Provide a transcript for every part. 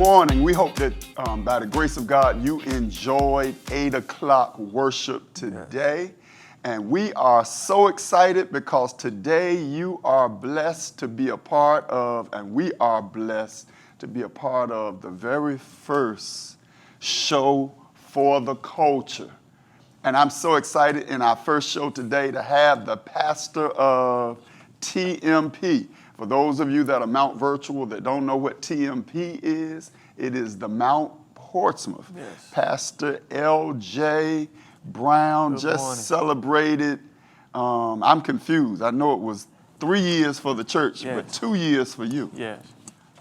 morning. We hope that by the grace of God, you enjoyed 8 o'clock worship today. And we are so excited because today you are blessed to be a part of, and we are blessed to be a part of the very first show for the culture. And I'm so excited in our first show today to have the pastor of TMP. For those of you that are Mount Virtual that don't know what TMP is, it is the Mount Portsmouth. Yes. Pastor L.J. Brown Good just morning. celebrated, I'm confused. I know it was 3 years for the church, Yes. but 2 years for you. Yes,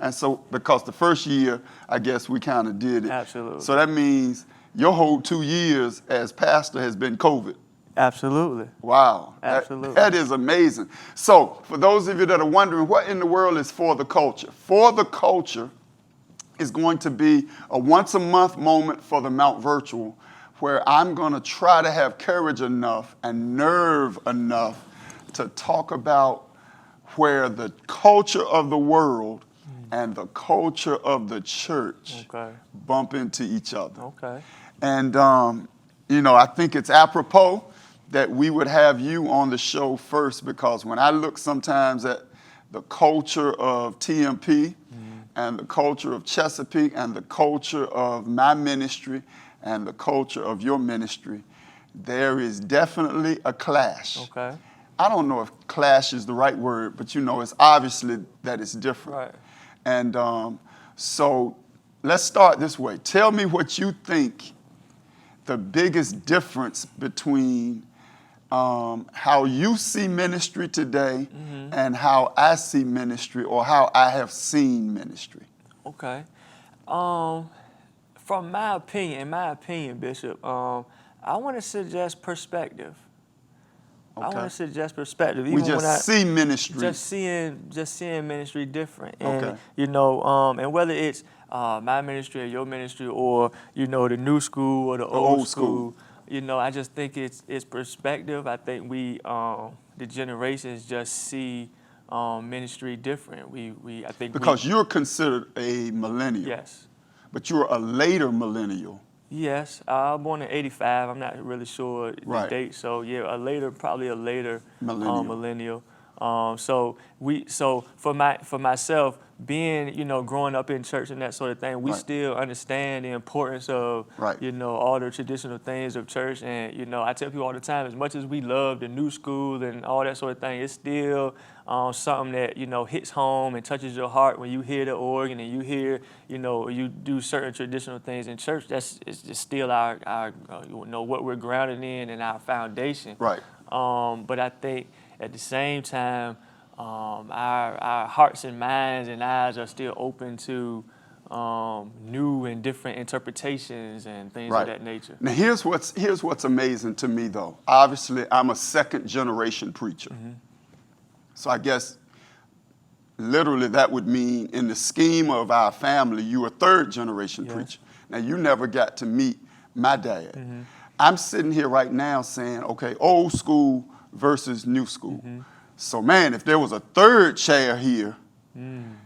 And so, because the first year, I guess we kind of did it. absolutely. So that means your whole 2 years as pastor has been COVID. Absolutely. Wow. Absolutely. That is amazing. So, for those of you that are wondering, what in the world is For the Culture? For the Culture is going to be a once-a-month moment for the Mount Virtual where I'm going to try to have courage enough and nerve enough to talk about where the culture of the world and the culture of the church bump into each other. Okay. And, I think it's apropos that we would have you on the show first, because when I look sometimes at the culture of TMP and the culture of Chesapeake and the culture of my ministry and the culture of your ministry, there is definitely a clash. Okay. I don't know if clash is the right word, but it's obviously that it's different. Right. And so let's start this way. Tell me what you think the biggest difference between how you see ministry today and how I see ministry, or how I have seen ministry. Okay. From my opinion, Bishop, I want to suggest perspective. Okay. I want to suggest perspective. We just see ministry. Just seeing ministry different. And, Okay. and whether it's my ministry or your ministry, or, the new school or the old school, I just think it's perspective. I think the generations just see ministry different. Because you're considered a millennial. Yes. But you're a later millennial. Yes, I was born in '85. I'm not really sure the Right. date. So yeah, probably a later Millennial. So for myself, being growing up in church and that sort of thing, we Right. still understand the importance of Right. all the traditional things of church. And I tell people all the time, as much as we love the new school and all that sort of thing, it's still something that hits home and touches your heart when you hear the organ and you hear you do certain traditional things in church. It's just still our what we're grounded in and our foundation. Right. But I think at the same time, our hearts and minds and eyes are still open to new and different interpretations and things Right. of that nature. Now here's what's amazing to me, though. Obviously, I'm a second generation preacher. So I guess literally that would mean, in the scheme of our family, you a third generation Yes. preacher. Now, you never got to meet my dad. I'm sitting here right now saying, okay, old school versus new school. So man, if there was a third chair here,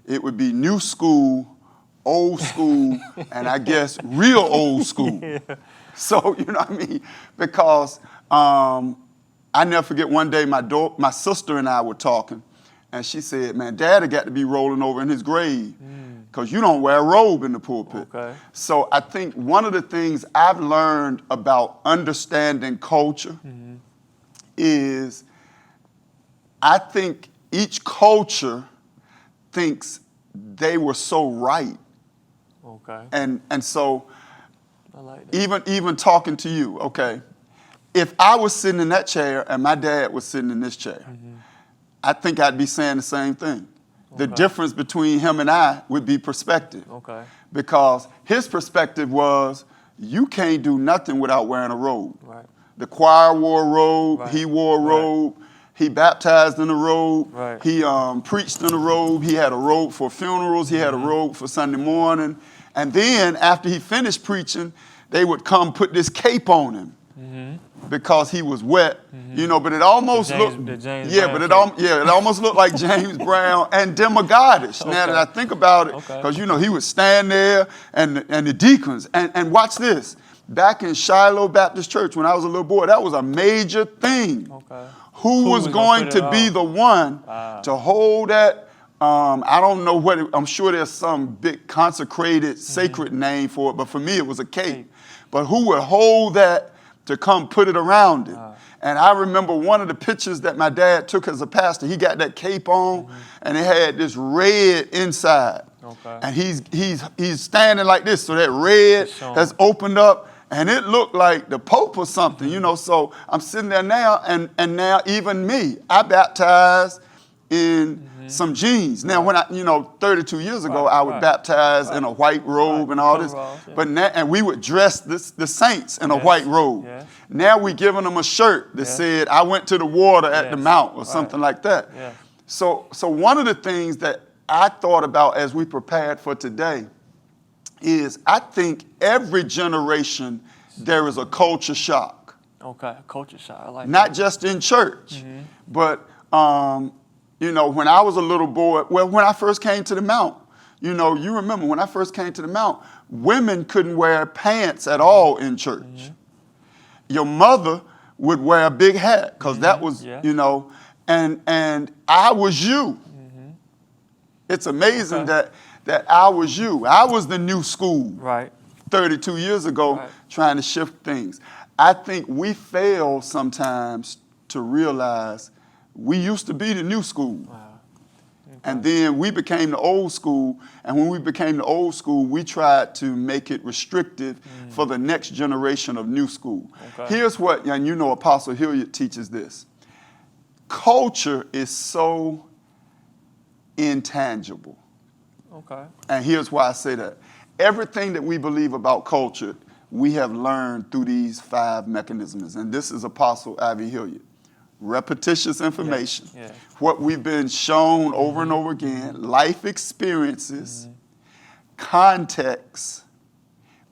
it would be new school, old school, and I guess real old school. Yeah. So, you know what I mean? Because I never forget one day my sister and I were talking, and she said, man, Daddy got to be rolling over in his grave because you don't wear a robe in the pulpit. Okay. So I think one of the things I've learned about understanding culture is I think each culture thinks they were so right. Okay. And so I like that. even talking to you, okay, if I was sitting in that chair and my dad was sitting in this chair, I think I'd be saying the same thing. The difference between him and I would be perspective. Okay. Because his perspective was, you can't do nothing without wearing a robe. Right. The choir wore a robe, Right. he wore a Right. robe, he baptized in a robe, Right. he preached in a robe, he had a robe for funerals, he had a robe for Sunday morning. And then after he finished preaching, they would come put this cape on him because he was wet you know, but it almost looked, the James yeah, Brown but cake. it almost looked like James Brown and demogodish. Now that I think about it, Okay. because you know he would stand there and the deacons and watch this. Back in Shiloh Baptist Church when I was a little boy, that was a major thing. Okay. Who was gonna going put it to be on? the one Wow. to hold that? I don't know what, I'm sure there's some big consecrated sacred name for it, but for me it was a cape. But who would hold that to come put it around it? And I remember one of the pictures that my dad took as a pastor, he got that cape on and it had this red inside. Okay. And he's standing like this, so that red It's showing. has opened up and it looked like the Pope or something, you know. So I'm sitting there now, and now even me, I baptized in some jeans. Now, when 32 years ago, I would baptize in a white robe and all this. Coveralls, yeah. But now, and we would dress the saints in a Yes, white robe. yes. Now we giving them a shirt that said, I went to the water at the Yes, mount or right. something like that. Yeah. So one of the things that I thought about as we prepared for today is I think every generation there is a culture shock. Okay, culture shock. I like Not that. just in church, but when I was a little boy, well, when I first came to the Mount, you remember when I first came to the Mount, women couldn't wear pants at all in church. Your mother would wear a big hat because that was, Yeah. and I was you. It's amazing Okay. that I was you. I was the new school. Right. 32 years ago, Right. trying to shift things. I think we fail sometimes to realize we used to be the new school. Wow. And then we became the old school. And when we became the old school, we tried to make it restrictive for the next generation of new school. Okay. Here's what, and Apostle Hilliard teaches this. Culture is so intangible. Okay. And here's why I say that. Everything that we believe about culture, we have learned through these 5 mechanisms. And this is Apostle Ivy Hilliard. Repetitious information. Yeah. What we've been shown over and over again. Life experiences. Context.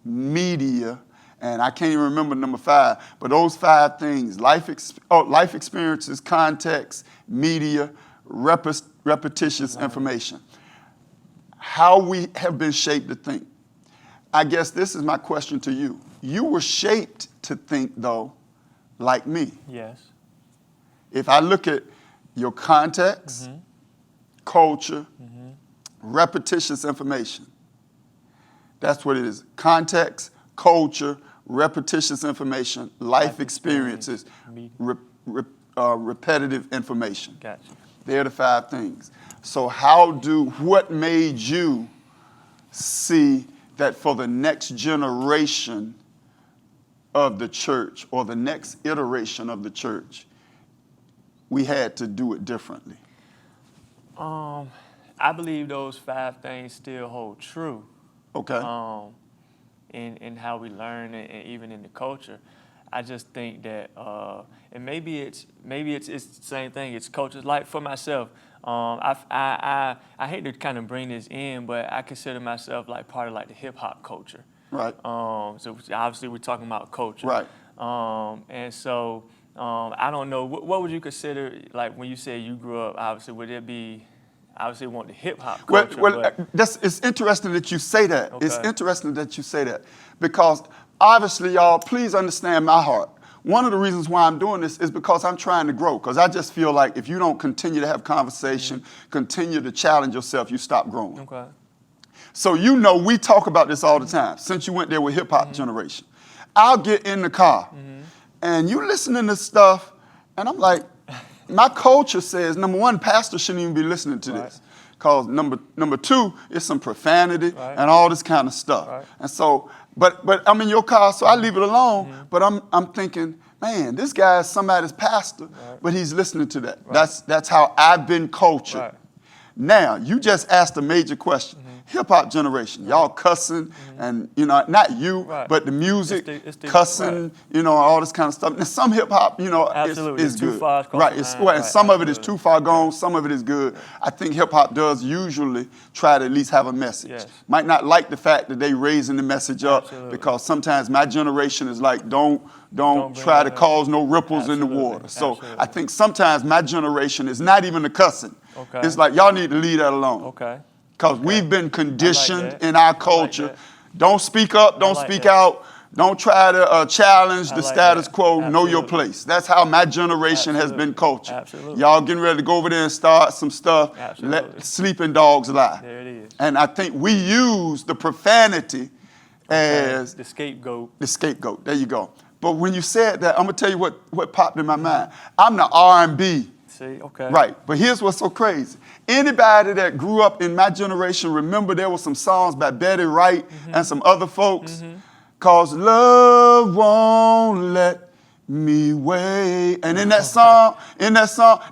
Media. And I can't even remember number 5. But those 5 things. Life experiences, context, media, repetitious information. How we have been shaped to think. I guess this is my question to you. You were shaped to think, though, like me. Yes. If I look at your context, culture, repetitious information, that's what it is. Context, culture, repetitious information, life experiences, repetitive information. Gotcha. They're the 5 things. So what made you see that for the next generation of the church or the next iteration of the church, we had to do it differently? I believe those 5 things still hold true. Okay. In how we learn and even in the culture. I just think that, and maybe it's the same thing. It's cultures. Like for myself, I hate to kind of bring this in, but I consider myself like part of like the hip hop culture. Right. So obviously we're talking about culture. Right. And so I don't know. What would you consider like when you say you grew up? Obviously, would it be? Obviously, want the hip hop culture. It's interesting that you say that. Okay. It's interesting that you say that because obviously, y'all, please understand my heart. One of the reasons why I'm doing this is because I'm trying to grow. Because I just feel like if you don't continue to have conversation, continue to challenge yourself, you stop growing. Okay. So we talk about this all the time. Since you went there with hip hop generation, I'll get in the car, and you listening to stuff, and I'm like, my culture says, number 1, pastors shouldn't even be listening to this. Because number 2, it's some profanity and all this kind of stuff. Right. And so, but I'm in your car, so I leave it alone. But I'm thinking, man, this guy is somebody's pastor, but he's listening to that. That's how I've been cultured. Right. Now, you just asked a major question. hip hop generation. Y'all cussing and, you know, not you, Right. but the music, It's the cussing, right. you know, all this kind of stuff. And some hip hop, you know, Absolutely. is It's too good. far across Right. the It's, line. well, and Right. some of it is Absolutely. too far gone. Some of it is good. I think hip hop does usually try to at least have a message. Yes. Might not like the fact that they raising the message up Absolutely. because sometimes my generation is like, don't bring try to that up. cause no ripples in the Absolutely. water. So Absolutely. I think sometimes my generation is not even the cussing. Okay. It's like, y'all need to leave that alone. Okay. Because Okay. we've been conditioned that. in our I like culture. that. Don't speak up, don't like speak that. out, don't try to challenge I the like status that. quo, know your Absolutely. place. That's how my generation has been Absolutely. cultured. Absolutely. Y'all getting ready to go over there and start some stuff, Absolutely. let sleeping dogs lie. There it is. And I think we use the profanity as The scapegoat. the scapegoat. There you go. But when you said that, I'm gonna tell you what popped in my mind. I'm the R&B. See, okay. Right, but here's what's so crazy. Anybody that grew up in my generation, remember there were some songs by Betty Wright and some other folks? Cause love won't let me wait. And in that song,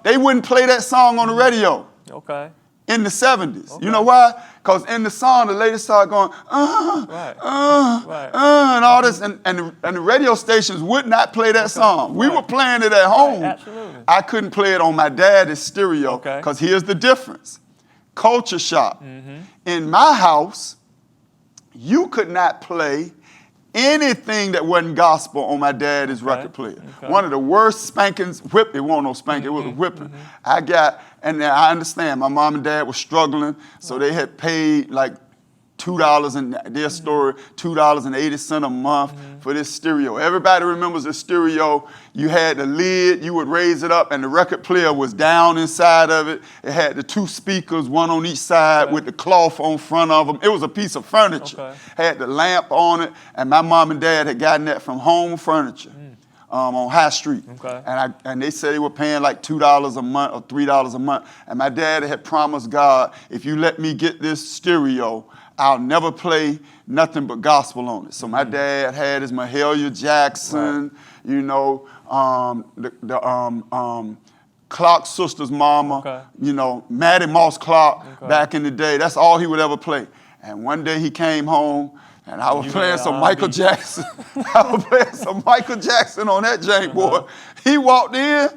they wouldn't play that song on the radio Okay. in the 70s. Okay. You know why? Because in the song, the lady started going, Right. Right. and all this, and the radio stations would not play that song. We Right. were playing it at home. Absolutely. I couldn't play it on my dad's stereo, Okay. because here's the difference. Culture shock. In my house, you could not play anything that wasn't gospel on my dad's record player. Okay. One of the worst spankings, it wasn't no spanking, it was a whipping. I got, and I understand, my mom and dad were struggling, so they had paid like $2 in their story, $2.80 a month for this stereo. Everybody remembers the stereo. You had the lid, you would raise it up, and the record player was down inside of it. It had the two speakers, one on each side with the cloth on front of them. It was a piece of furniture. Okay. Had the lamp on it, and my mom and dad had gotten that from Home Furniture. On High Street. Okay. And they said they were paying like $2 a month or $3 a month. And my dad had promised God, if you let me get this stereo, I'll never play nothing but gospel on it. So my dad had his Mahalia Jackson, you know, the Clark Sisters mama, you know, Maddie Moss Clark back in the day. That's all he would ever play. And one day he came home, and I was playing some Michael Jackson. I was playing some Michael Jackson on that jank, boy. He walked in,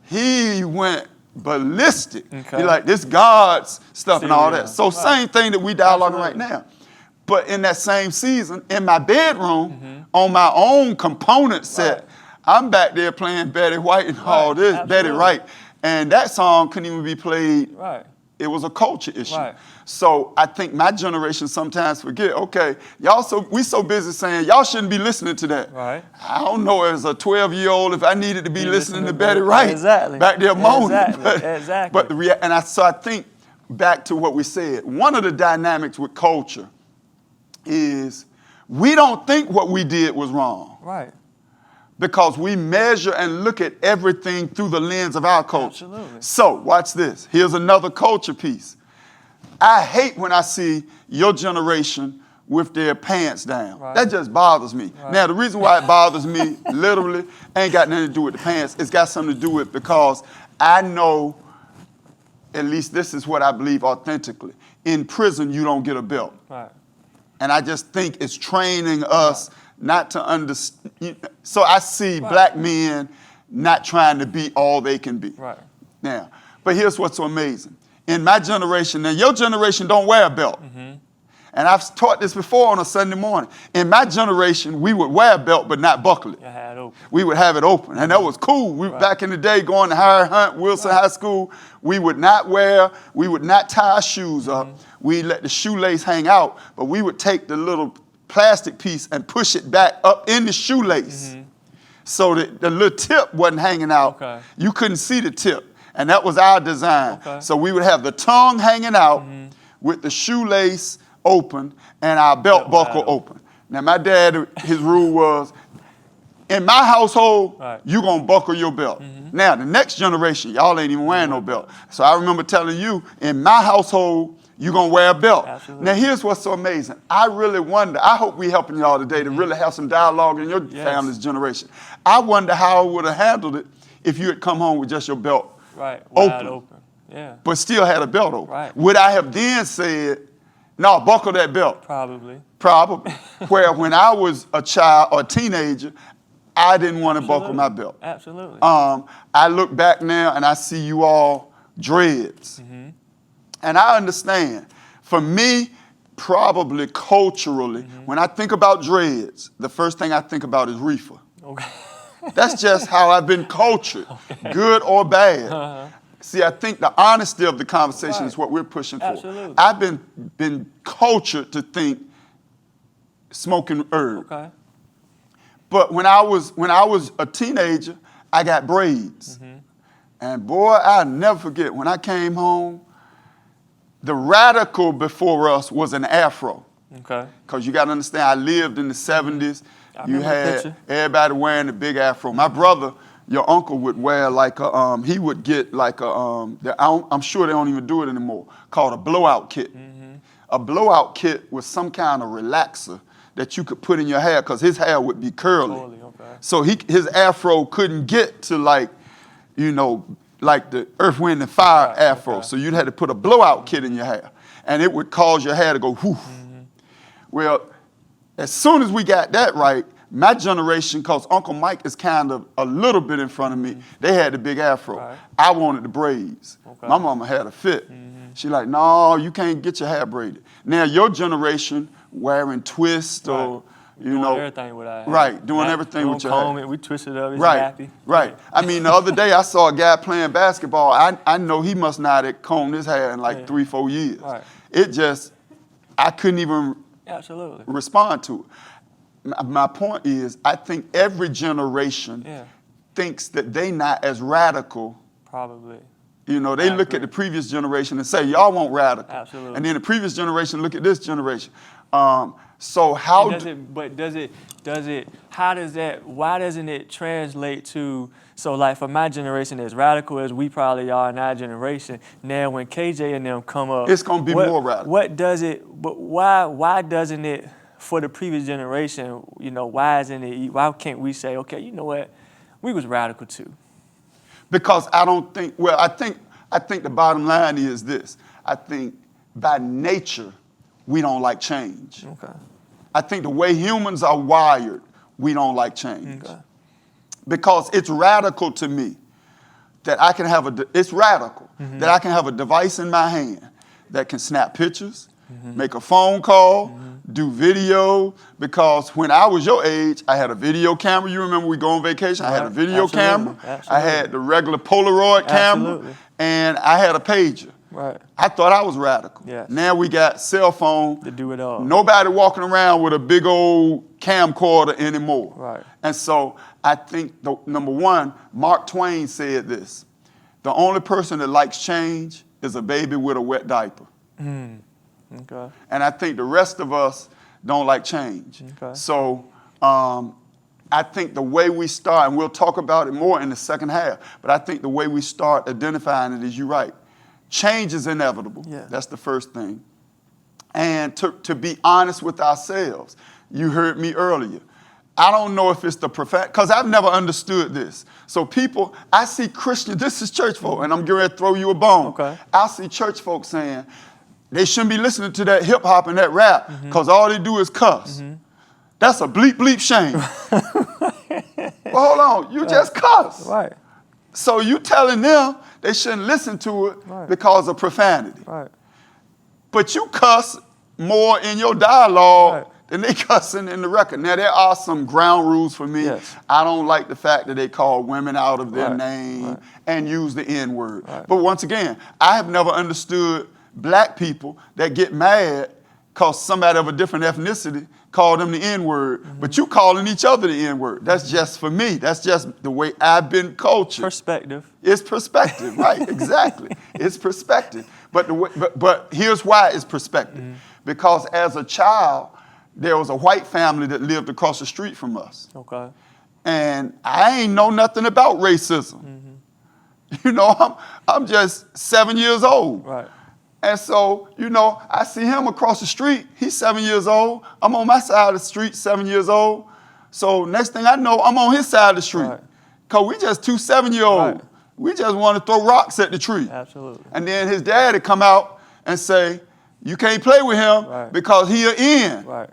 he went ballistic. Okay. He like, this God's stuff and all that. Serious. So same thing that we dialoguing right now. But in that same season, in my bedroom, on my own component set, I'm back there playing Betty White and all this, Betty Wright. And that song couldn't even be played. Right. It was a culture issue. Right. So I think my generation sometimes forget, okay, we so busy saying y'all shouldn't be listening to that. Right. I don't know as a 12-year-old if I needed to be listening to Betty Wright. Exactly. Back there moaning. Exactly. Exactly. But so I think back to what we said, one of the dynamics with culture is we don't think what we did was wrong. Right. Because we measure and look at everything through the lens of our culture. Absolutely. So, watch this. Here's another culture piece. I hate when I see your generation with their pants down. Right. That just bothers me. Right. Now, the reason why it bothers me, literally, ain't got nothing to do with the pants. It's got something to do with because I know, at least this is what I believe authentically, in prison, you don't get a belt. Right. And I just think it's training us not to understand. So I see black men not trying to be all they can be. Right. Now, but here's what's so amazing. In my generation, now your generation don't wear a belt. And I've taught this before on a Sunday morning. In my generation, we would wear a belt but not buckle it. You had it open. We would have it open, and that was cool. Back in the day, going to Howard Hunt, Wilson High School, we would not tie our shoes up. We'd let the shoelace hang out, but we would take the little plastic piece and push it back up in the shoelace so that the little tip wasn't hanging out. Okay. You couldn't see the tip, and that was our design. Okay. So we would have the tongue hanging out with the shoelace open and our belt buckle open. Now, my dad, his rule was, in my household, you're going to buckle your belt. Now, the next generation, y'all ain't even wearing no belt. So I remember telling you, in my household, you're going to wear a belt. Absolutely. Now, here's what's so amazing. I really wonder, I hope we helping y'all today to really have some dialogue in your family's generation. I wonder how I would have handled it if you had come home with just your belt Right. Wide open. open. Yeah. But still had a belt open. Right. Would I have then said, No, buckle that belt. Probably. Probably. Where when I was a child or a teenager, I didn't want to buckle my belt. Absolutely. I look back now and I see you all dreads. And I understand. For me, probably culturally, when I think about dreads, the first thing I think about is reefer. Okay. That's just how I've been cultured, good or bad. See, I think the honesty of the conversation is what we're pushing for. Absolutely. I've been cultured to think smoking herb. Okay. But when I was a teenager, I got braids. And boy, I'll never forget when I came home, the radical before us was an afro. Okay. Because you got to understand, I lived in the 70s. You remember the had picture. everybody wearing the big afro. My brother, your uncle, would wear like a, he would get like a, I'm sure they don't even do it anymore, called a blowout kit. A blowout kit was some kind of relaxer that you could put in your hair because his hair would be curly. Totally, okay. So his afro couldn't get to like, like the Earth, Wind, and Fire afro. okay. So you'd have to put a blowout kit in your hair. And it would cause your hair to go whoof. Well, as soon as we got that right, my generation, because Uncle Mike is kind of a little bit in front of me, they had the big afro. Right. I wanted the braids. Okay. My mama had a fit. She like, no, you can't get your hair braided. Now, your generation wearing twists or, Doing everything with our hair. right, doing everything with your comb hair. it, we twist it up, it's Right, happy. right. I mean, the other day I saw a guy playing basketball. I know he must not have combed his hair in like 3-4 years. Right. It just, I couldn't even Absolutely. respond to it. My point is, I think every generation thinks that they not as radical. Probably. You know, they look at the previous generation and say, y'all want radical. Absolutely. And then the previous generation look at this generation. So how why doesn't it translate to, so like for my generation, as radical as we probably are in our generation, now when KJ and them come up, it's going to be more radical. Why doesn't it, for the previous generation, why can't we say, okay, you know what, we was radical too? Because I don't think, well, I think the bottom line is this. I think by nature, we don't like change. Okay. I think the way humans are wired, we don't like change. Okay. Because it's radical to me that I can have it's radical that I can have a device in my hand that can snap pictures, make a phone call, do video. Because when I was your age, I had a video camera. You remember we go on vacation? I had a video camera. I had the regular Polaroid camera. And I had a pager. Right. I thought I was radical. Yes. Now we got cell phone. To do it all. Nobody walking around with a big old camcorder anymore. Right. And so I think, number one, Mark Twain said this: the only person that likes change is a baby with a wet diaper. Okay. And I think the rest of us don't like change. Okay. So I think the way we start, and we'll talk about it more in the second half, but I think the way we start identifying it is, you're right. Change is inevitable. Yeah. That's the first thing. And to be honest with ourselves, you heard me earlier. I don't know if it's the because I've never understood this. So people, I see Christians, this is church folk, and I'm getting ready to throw you a bone. Okay. I see church folk saying they shouldn't be listening to that hip hop and that rap because all they do is cuss. That's a bleep, bleep shame. Well, hold on, you just cuss. Right. So you telling them they shouldn't listen to it because of profanity. Right. But you cuss more in your dialogue than they cussing in the record. Now, there are some ground rules for me. Yes. I don't like the fact that they call women out of their name and use the N-word. But once again, I have never understood black people that get mad because somebody of a different ethnicity called them the N-word, but you calling each other the N-word. That's just for me. That's just the way I've been cultured. Perspective. It's perspective, right? Exactly. It's perspective. But here's why it's perspective. Because as a child, there was a white family that lived across the street from us. Okay. And I ain't know nothing about racism. You know, I'm just 7 years old. Right. And so, you know, I see him across the street. He's 7 years old. I'm on my side of the street, 7 years old. So next thing I know, I'm on his side of the street. Because we just two 7-year-olds. We just want to throw rocks at the tree. Absolutely. And then his dad would come out and say, You can't play with him Right. because he'll end. Right.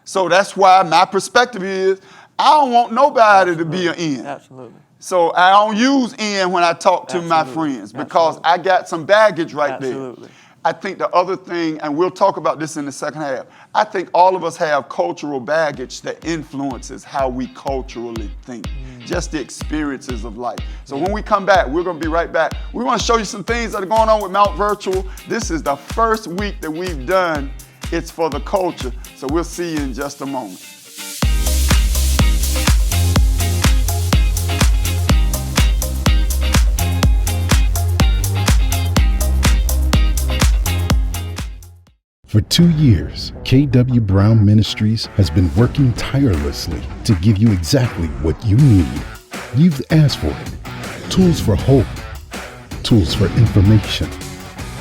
So that's why my perspective is I don't want nobody to be an end. Absolutely. So I don't use end when I talk to my Absolutely. friends because Absolutely. I got some baggage right Absolutely. there. I think the other thing, and we'll talk about this in the second half, I think all of us have cultural baggage that influences how we culturally think, just the experiences of life. So when we come back, we're going to be right back. We want to show you some things that are going on with Mount Virtual. This is the first week that we've done It's for the Culture. So we'll see you in just a moment. For 2 years, K.W. Brown Ministries has been working tirelessly to give you exactly what you need. You've asked for it. Tools for hope, tools for information,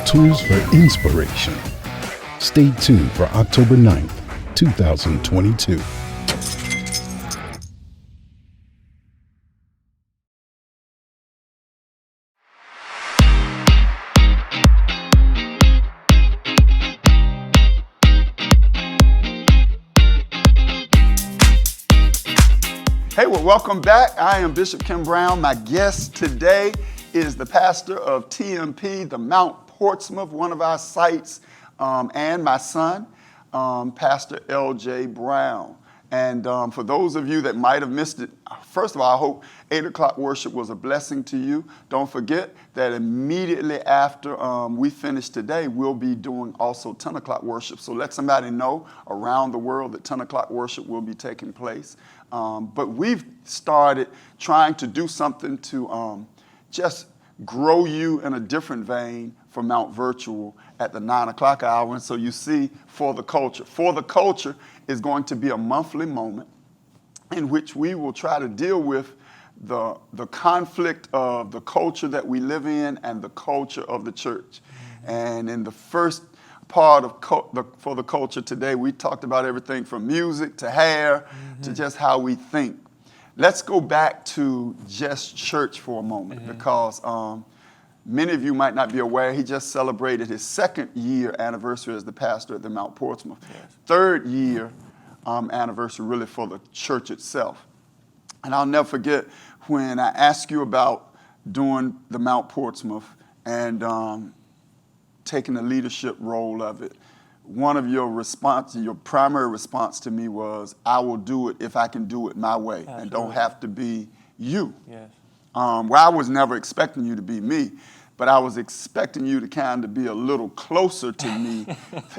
tools for inspiration. Stay tuned for October 9th, 2022. Hey, well, welcome back. I am Bishop Kim Brown. My guest today is the pastor of TMP, the Mount Portsmouth, one of our sites, and my son, Pastor L.J. Brown. And for those of you that might have missed it, first of all, I hope 8 o'clock worship was a blessing to you. Don't forget that immediately after we finish today, we'll be doing also 10 o'clock worship. So let somebody know around the world that 10 o'clock worship will be taking place. But we've started trying to do something to just grow you in a different vein for Mount Virtual at the 9 o'clock hour. And so you see For the Culture. For the Culture is going to be a monthly moment in which we will try to deal with the conflict of the culture that we live in and the culture of the church. And in the first part of For the Culture today, we talked about everything from music to hair to just how we think. Let's go back to just church for a moment because many of you might not be aware, he just celebrated his 2nd year anniversary as the pastor at the Mount Portsmouth. Yes. 3rd year anniversary really for the church itself. And I'll never forget when I asked you about doing the Mount Portsmouth and taking the leadership role of it. One of your primary response to me was, I will do it if I can do it my way. Absolutely. And don't have to be you. Yes. Well, I was never expecting you to be me, but I was expecting you to kind of be a little closer to me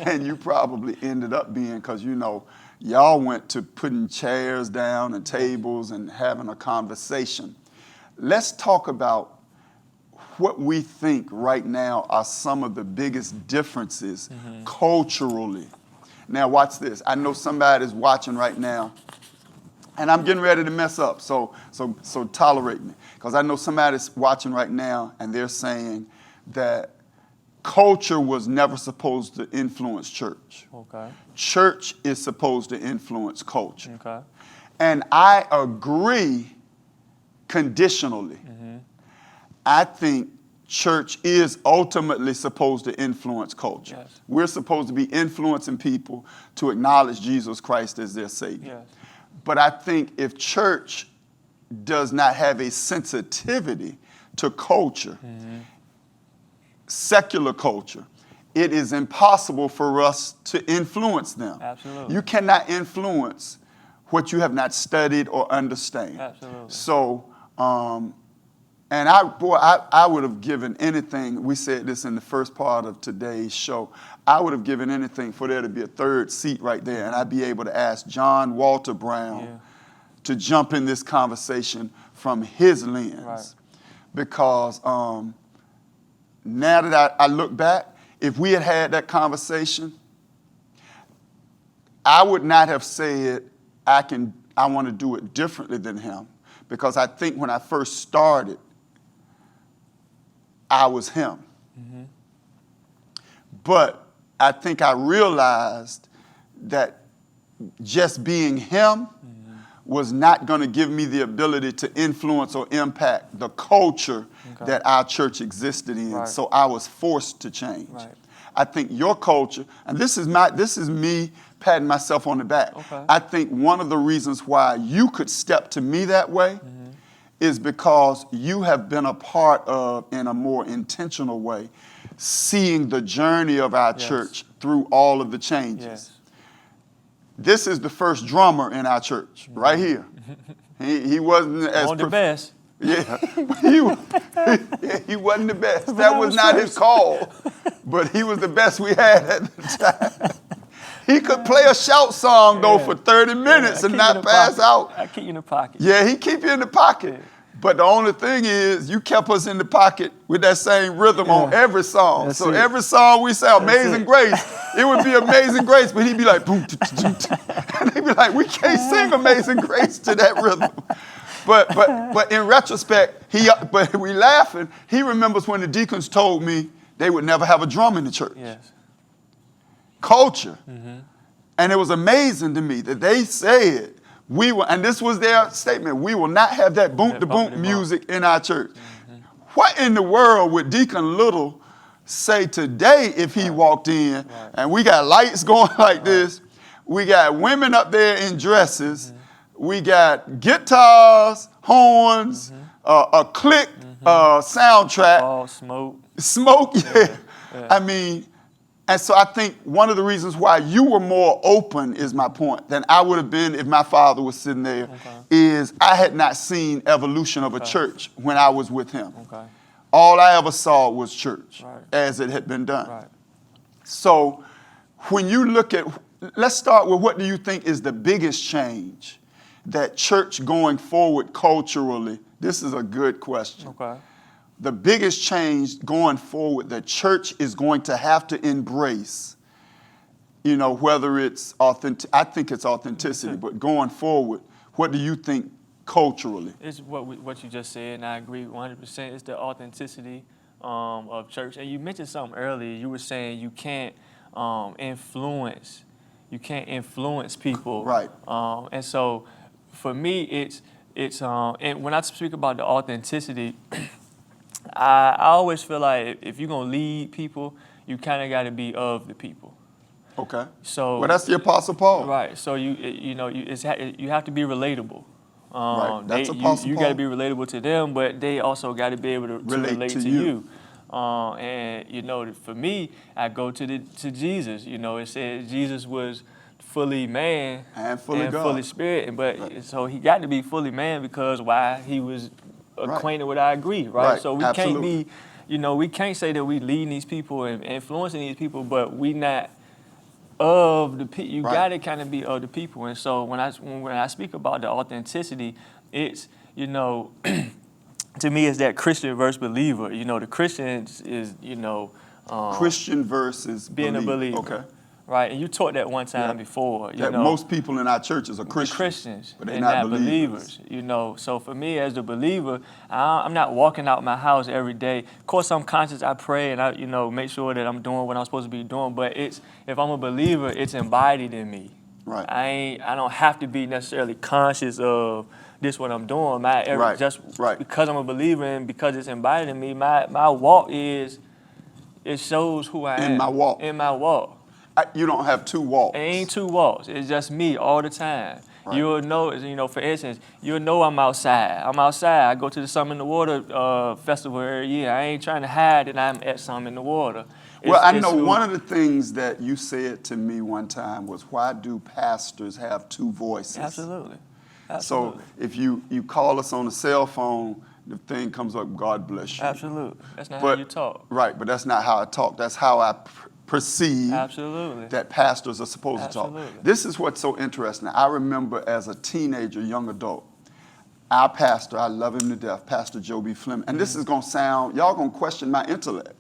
than you probably ended up being because, you know, y'all went to putting chairs down and tables and having a conversation. Let's talk about what we think right now are some of the biggest differences culturally. Now watch this. I know somebody's watching right now, and I'm getting ready to mess up, so tolerate me. Because I know somebody's watching right now, and they're saying that culture was never supposed to influence church. Okay. Church is supposed to influence culture. Okay. And I agree conditionally. I think church is ultimately supposed to influence culture. Yes. We're supposed to be influencing people to acknowledge Jesus Christ as their Savior. Yes. But I think if church does not have a sensitivity to culture, secular culture, it is impossible for us to influence them. Absolutely. You cannot influence what you have not studied or understand. Absolutely. So, and I would have given anything, we said this in the first part of today's show, I would have given anything for there to be a 3rd seat right there, and I'd be able to ask John Walter Brown to jump in this conversation from his lens. Right. Because now that I look back, if we had had that conversation, I would not have said I want to do it differently than him. Because I think when I first started, I was him. But I think I realized that just being him was not going to give me the ability to influence or impact the culture that our church existed in. Right. So I was forced to change. Right. I think your culture, and this is me patting myself on the back. Okay. I think one of the reasons why you could step to me that way is because you have been a part of, in a more intentional way, seeing the journey of our church through all of the changes. Yes. This is the first drummer in our church, right here. He wasn't as On the best. Yeah, he wasn't the best. That was not his call, but he was the best we had at the time. He could play a shout song though for 30 minutes and not pass out. I keep you in the pocket. Yeah, he keep you in the pocket. Yeah. But the only thing is, you kept us in the pocket with that same rhythm on every song. That's so it. every song we say, Amazing it. Grace, it would be Amazing Grace, but he'd be like, boom, and they'd be like, we can't sing Amazing Grace to that rhythm. But in retrospect, but we laughing, he remembers when the deacons told me they would never have a drum in the church. Yes. Culture. And it was amazing to me that they said, and this was their statement, we will not have that boom-to-boom music in our church. What in the world would Deacon Little say today if he walked in and we got lights going like this, we got women up there in dresses, we got guitars, horns, a click soundtrack. All smoke. Smoke, yeah. I mean, and so I think one of the reasons why you were more open, is my point, than I would have been if my father was sitting there, is I had not seen evolution of a church when I was with him. Okay. All I ever saw was church Right. as it had been done. Right. So when you look at, let's start with what do you think is the biggest change that church going forward culturally, this is a good question. Okay. The biggest change going forward that church is going to have to embrace, you know, whether it's authentic, I think it's authenticity, but going forward, what do you think culturally? It's what you just said, and I agree 100%. It's the authenticity of church. And you mentioned something earlier. You were saying you can't influence people. Right. And so for me, it's and when I speak about the authenticity, I always feel like if you're gonna lead people, you kind of got to be of the people. Okay. So Well, that's the Apostle Paul. right. So you have to be relatable. Right. That's Apostle you Paul. got to be relatable to them, but they also got to be able to relate to you. And you know, for me, I go to Jesus. You know, it says Jesus was fully man And fully God. fully spirit, but so he got to be fully man because why he was acquainted with our grief, right? So we Absolutely. can't be, you know, we can't say that we leading these people and influencing these people, but we not of the people. You got to kind of be of the people. And so when I speak about the authenticity, it's, you know, to me it's that Christian versus believer. You know, the Christian is, you know, Christian versus being a believer. Okay. Right, and you taught that one time before. You That know, most people in our churches are Christians. Christians but they're and not believers. You know, so for me as the believer, I'm not walking out my house every day. Of course, I'm conscious. I pray and I, you know, make sure that I'm doing what I'm supposed to be doing. But if I'm a believer, it's embodied in me. Right. I don't have to be necessarily conscious of this what I'm doing. Because I'm a believer and because it's embodied in me, my walk it shows who I am. In my walk. In my walk. You don't have two walks. It ain't two walks. It's just me all the time. Right. You'll know, you know, for instance, you'll know I'm outside. I go to the Some in the Water festival every year. I ain't trying to hide that I'm at Some in the Water. Well, I know one of the things that you said to me one time was, why do pastors have two voices? Absolutely. So if you call us on a cell phone, the thing comes up, God bless you. Absolutely. That's not how you talk. Right, but that's not how I talk. That's how I perceive that pastors are supposed to talk. This is what's so interesting. I remember as a teenager, young adult, our pastor, I love him to death, Pastor Joe B. Fleming. And this is going to sound, y'all going to question my intellect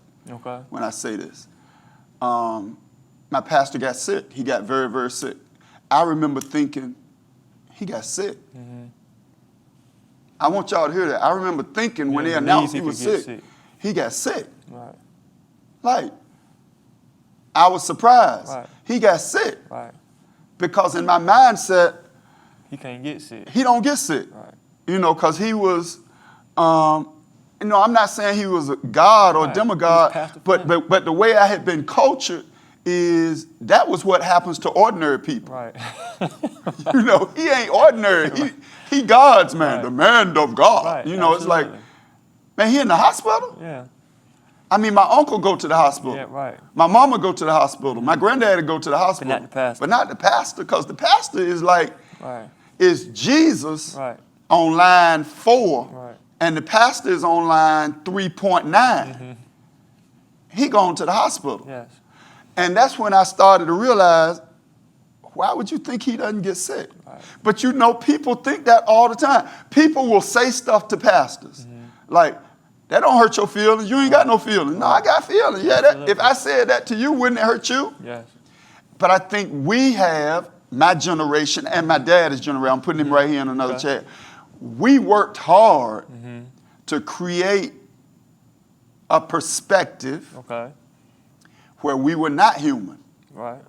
when I say this. My pastor got sick. He got very, very sick. I remember thinking, he got sick. I want y'all to hear that. I remember thinking when they announced he was sick, he got sick. Right. Like, I was surprised. Right. He got sick. Right. Because in my mindset, he can't get sick. He don't get sick. Right. You know, because he was, no, I'm not saying he was a god or Right. demigod, He was Pastor but the way I had been cultured is that was what happens to ordinary people. Right. You know, he ain't ordinary. He God's man, Right. the man of God. Right. You know, it's like, Absolutely. man, he in the hospital? Yeah. I mean, my uncle go to the hospital. Yeah, right. My mama go to the hospital. My granddaddy go to the hospital. not the pastor. But not the pastor, because the pastor is like, Right. is Jesus Right. on line 4, Right. and the pastor is on line 3.9. He gone to the hospital. Yes. And that's when I started to realize, why would you think he doesn't get sick? Right. But you know, people think that all the time. People will say stuff to pastors. Like, that don't hurt your feelings. You ain't got no feelings. No, I got feelings. Yeah, that, if I said that to you, wouldn't it hurt you? Yes. But I think we have, my generation and my dad's generation, I'm putting him right here in another Okay. chair. We worked hard to create a perspective Okay. where we were not human. Right.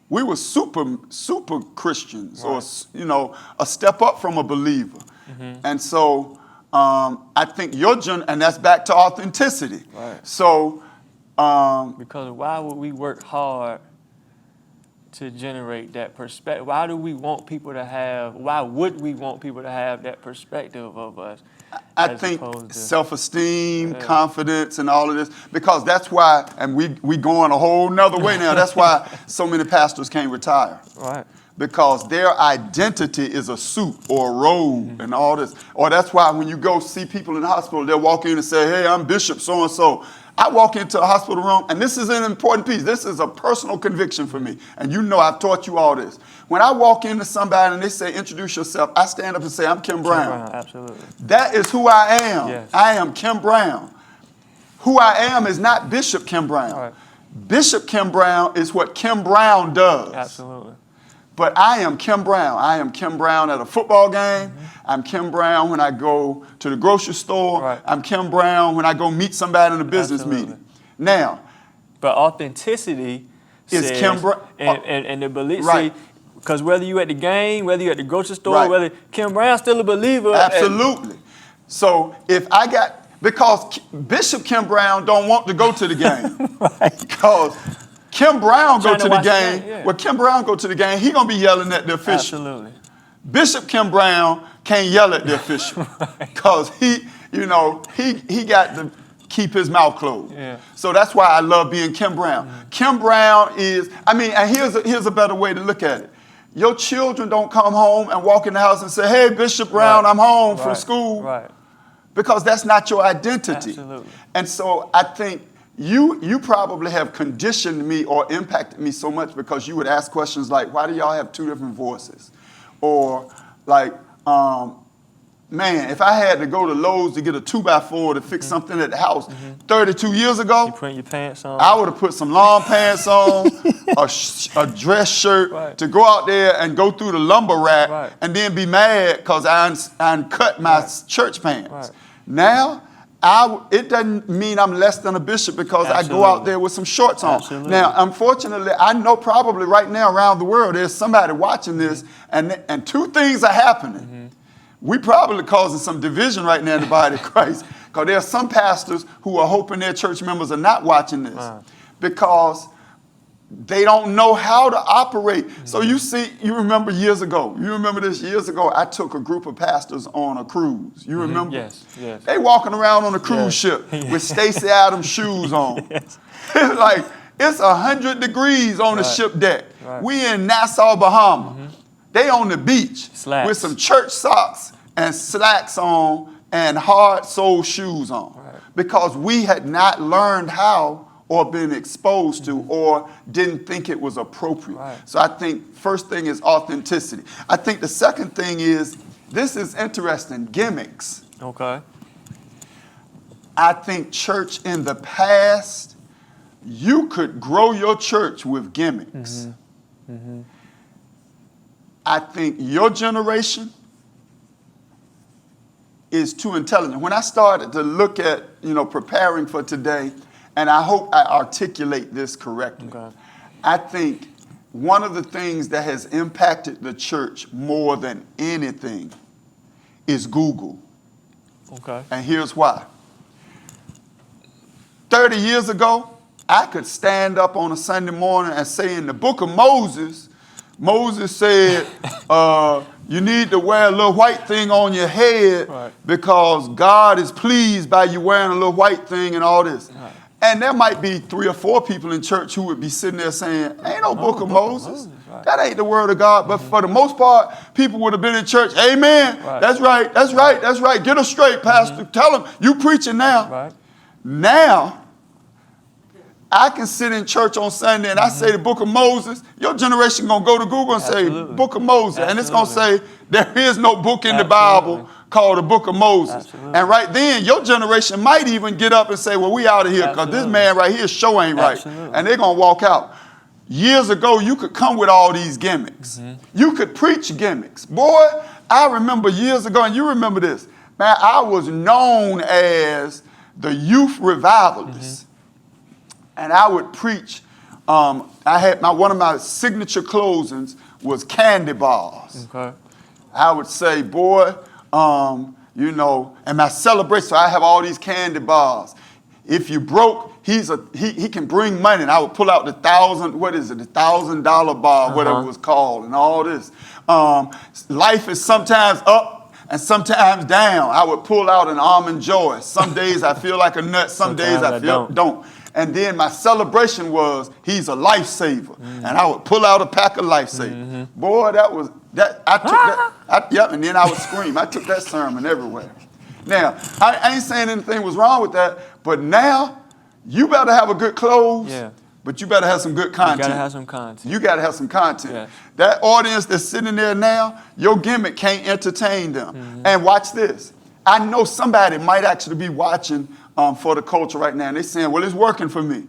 We were super Christians, or, Right. you know, a step up from a believer. And so I think and that's back to authenticity. Right. So, Because why would we work hard to generate that perspective? Why would we want people to have that perspective of us? I as think opposed to- self-esteem, confidence, and all of this, because that's why, and we going a whole nother way now, that's why so many pastors can't retire. Right. Because their identity is a suit or a robe and all this. Or that's why when you go see people in the hospital, they'll walk in and say, hey, I'm Bishop so-and-so. I walk into a hospital room, and this is an important piece. This is a personal conviction for me. And you know I've taught you all this. When I walk into somebody and they say, introduce yourself, I stand up and say, I'm Kim Brown. Absolutely. That is who I am. Yes. I am Kim Brown. Who I am is not Bishop Kim Brown. Right. Bishop Kim Brown is what Kim Brown does. Absolutely. But I am Kim Brown. I am Kim Brown at a football game. I'm Kim Brown when I go to the grocery store. Right. I'm Kim Brown when I go meet somebody in a business Absolutely. meeting. Now, But authenticity Is says, Kim Brown- and the belief, Right. because whether you at the game, whether you at the grocery store, Right. whether Kim Brown's still a believer. absolutely. So if I got, because Bishop Kim Brown don't want to go to the game. Right. Because Kim Brown go Trying to to the watch the game. game, yeah. Well, Kim Brown go to the game, he gonna be yelling at the official. Absolutely. Bishop Kim Brown can't yell at the official because he got to keep his mouth closed. Yeah. So that's why I love being Kim Brown. Kim Brown is, and here's a better way to look at it. Your children don't come home and walk in the house and say, hey, Bishop Brown, Right. I'm home from Right. school. Right. Because that's not your identity. Absolutely. And so I think you probably have conditioned me or impacted me so much because you would ask questions like, why do y'all have two different voices? Or like, man, if I had to go to Lowe's to get a 2x4 to fix something at the house 32 years ago, You putting your pants on. I would have put some long pants on, a dress shirt Right. to go out there and go through the lumber rack Right. and then be mad because I uncut my church pants. Right. Now, it doesn't mean I'm less than a bishop because I go out Absolutely. there with some shorts on. Absolutely. Now, unfortunately, I know probably right now around the world there's somebody watching this and two things are happening. We probably causing some division right now in the body of Christ because there are some pastors who are hoping their church members are not watching this because they don't know how to operate. So you remember years ago, I took a group of pastors on a cruise. You remember? Yes, yes. They walking around on a cruise Yes. ship with Stacey Adams shoes on. Yes. Like, it's 100 degrees on the Right. ship deck. Right. We in Nassau, Bahamas. They on the beach Slacks. with some church socks and slacks on and hard sole shoes on. Right. Because we had not learned how or been exposed to or didn't think it was appropriate. Right. So I think first thing is authenticity. I think the second thing is, this is interesting, gimmicks. Okay. I think church in the past, you could grow your church with gimmicks. I think your generation is too intelligent. When I started to look at, preparing for today, and I hope I articulate this correctly, Okay. I think one of the things that has impacted the church more than anything is Google. Okay. And here's why. 30 years ago, I could stand up on a Sunday morning and say in the book of Moses, Moses said, you need to wear a little white thing on your head because God is pleased by you wearing a little white thing and all this. Right. And there might be 3 or 4 people in church who would be sitting there saying, ain't no book of Moses. Right. That ain't the word of God. But for the most part, people would have been in church. Amen. Right. That's right. That's right. That's right. Get us straight, Pastor. Tell them, you preaching now. Right. Now, I can sit in church on Sunday and I say the book of Moses. Your generation going to go to Google and say book of Moses. And it's going to say there is no book in the Bible called the book of Moses. And right then, your generation might even get up and say, well, we out of here because this man right here show ain't right. And they're going to walk out. Years ago, you could come with all these gimmicks. You could preach gimmicks. Boy, I remember years ago, and you remember this. Man, I was known as the youth revivalist. And I would preach. I had one of my signature closings was candy bars. Okay. I would say, boy, you know, and my celebration. So I have all these candy bars. If you broke, he can bring money. And I would pull out the $1,000 bar, whatever it was called, and all this. Life is sometimes up and sometimes down. I would pull out an Almond Joy. Some days I feel like a nut. Some days I don't. And then my celebration was, he's a lifesaver. And I would pull out a pack of Lifesaver. Boy, that was, that. I took that, and then I would scream. I took that sermon everywhere. Now, I ain't saying anything was wrong with that, but now, you better have a good clothes, but you better have some good content. You gotta have some content. You gotta have some content. Yeah. That audience that's sitting there now, your gimmick can't entertain them. And watch this. I know somebody might actually be watching for the culture right now, and they're saying, well, it's working for me.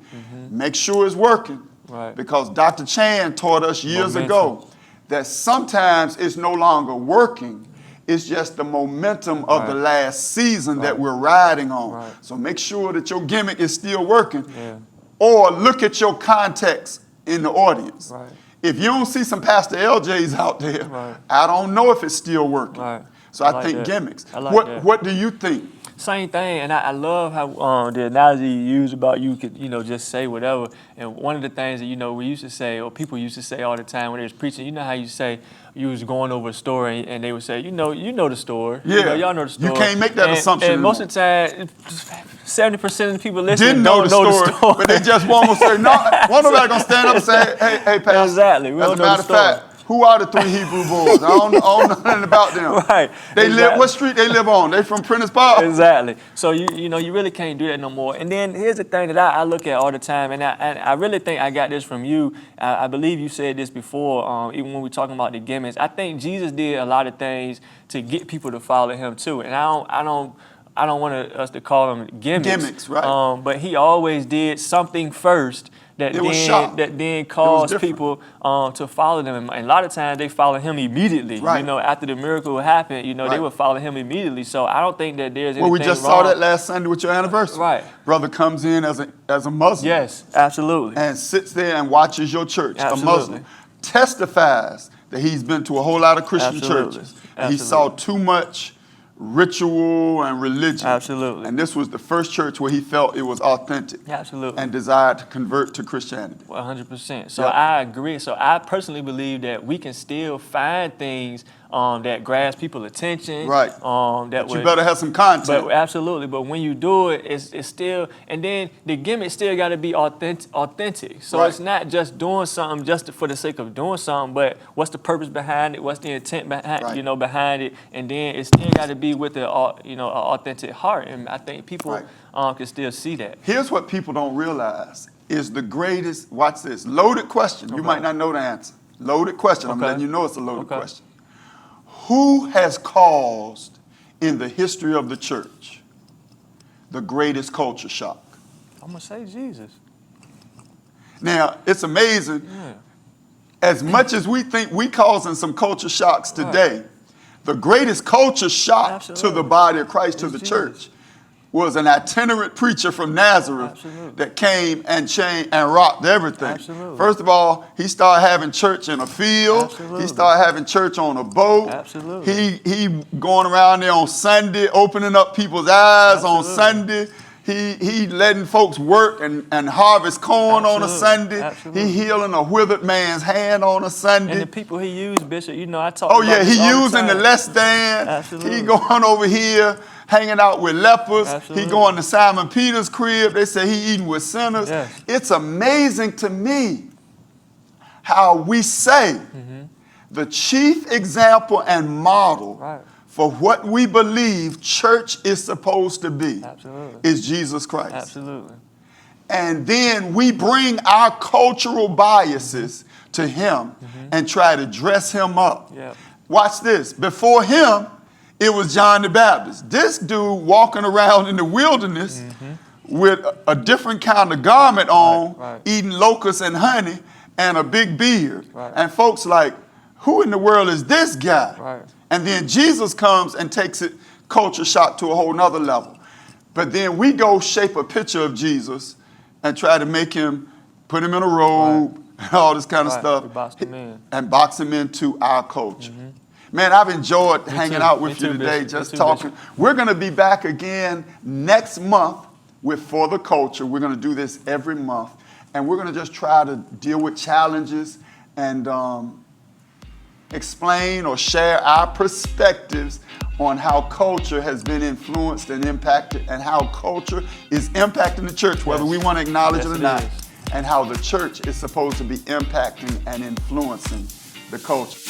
Make sure it's working. Right. Because Dr. Chan taught us years ago that sometimes it's no longer working. It's just the momentum of the last season that we're riding on. Right. So make sure that your gimmick is still working. Yeah. Or look at your context in the audience. Right. If you don't see some Pastor LJs out there, I don't know if it's still working. Right. So I think gimmicks. What do you think? Same thing, and I love how the analogy you use about you could, just say whatever. And one of the things that, we used to say, or people used to say all the time when they was preaching, you know how you say you was going over a story and they would say, you know the story. Yeah. Y'all know the story. You can't make that assumption. And most of the time, 70% of the people listening don't know the story. But they just won't say, no, one nobody going to stand up and say, hey, Pastor. Exactly. We as a matter of fact, who are the 3 Hebrew boys? I don't know nothing about them. Right. They live, what street they live on? They from Prentice Park? Exactly. So you really can't do that no more. And then here's the thing that I look at all the time, and I really think I got this from you. I believe you said this before, even when we were talking about the gimmicks. I think Jesus did a lot of things to get people to follow him too. And I don't want us to call them gimmicks. Gimmicks, right. But he always did something first that then caused people to follow them. And a lot of times they follow him immediately. Right. After the miracle happened, they would follow him immediately. So I don't think that there's anything wrong. Well, we just saw that last Sunday with your anniversary. Right. Brother comes in as a Muslim. Yes, absolutely. And sits there and watches your church, a Muslim. Testifies that he's been to a whole lot of Christian churches. And he saw too much ritual and religion. Absolutely. And this was the first church where he felt it was authentic. Absolutely. And desired to convert to Christianity. 100%. So I agree. So I personally believe that we can still find things that grasp people's attention. Right. But you better have some content. But absolutely. But when you do it, it's still, and then the gimmick still got to be authentic. So it's not just doing something just for the sake of doing something, but what's the purpose behind it? What's the intent behind, behind it? And then it still got to be with the, an authentic heart. And I think people can still see that. Here's what people don't realize is the greatest, watch this, loaded question. You might not know the answer. Loaded question. I'm letting you know it's a loaded question. Who has caused in the history of the church the greatest culture shock? I'm going to say Jesus. Now, it's amazing. Yeah. As much as we think we causing some culture shocks today, the greatest culture shock to the body of Christ, to the church, was an itinerant preacher from Nazareth that came and changed and rocked everything. Absolutely. First of all, he started having church in a field. Absolutely. He started having church on a boat. Absolutely. He going around there on Sunday, opening up people's eyes on Sunday. He letting folks work and harvest corn on a Absolutely. Sunday. Absolutely. He healing a withered man's hand on a Sunday. And the people he used, Bishop, you know, I talk Oh about yeah, this he all the using the time. less than. Absolutely. He going over here hanging out with lepers. Absolutely. He going to Simon Peter's crib. They say he eating with sinners. Yes. It's amazing to me how we say the chief example and model Right. for what we believe church is supposed to be Absolutely. is Jesus Christ. Absolutely. And then we bring our cultural biases to him and try to dress him up. Yep. Watch this. Before him, it was John the Baptist. This dude walking around in the wilderness with a different kind of garment on, right. eating locusts and honey, and a big beard. Right. And folks like, who in the world is this guy? Right. And then Jesus comes and takes it culture shock to a whole nother level. But then we go shape a picture of Jesus and try to make him, put him in a robe, and all this kind of Right. stuff, We boxed him in. and box him into our culture. Man, I've enjoyed hanging too. out Me with you too, today, Bishop. Me just too, talking. Bishop. We're going to be back again next month with For the Culture. We're going to do this every month, and we're going to just try to deal with challenges and explain or share our perspectives on how culture has been influenced and impacted, and how culture is impacting the church, whether we want to acknowledge Yes, it or it not, is. and how the church is supposed to be impacting and influencing the culture.